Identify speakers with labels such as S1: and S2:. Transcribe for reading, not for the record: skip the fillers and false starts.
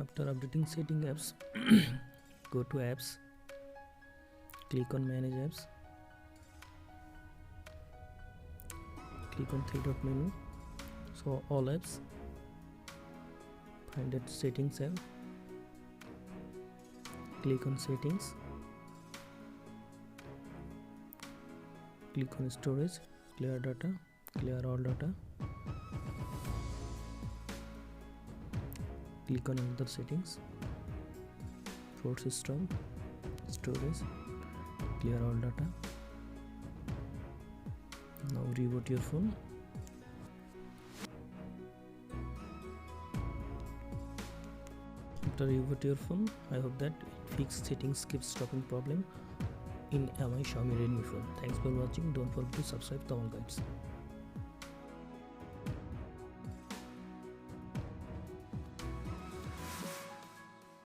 S1: After updating setting apps, go to apps, click on manage apps, click on three-dot menu, so all apps, find that settings app, click on settings, click on storage, clear data, clear all data, click on another settings, force system, storage, clear all data. Now reboot your phone. After reboot your phone, I hope that it fixed settings keep stopping problem in my Xiaomi Redmi phone. Thanks for watching. Don't forget to subscribe to Tamil Guides.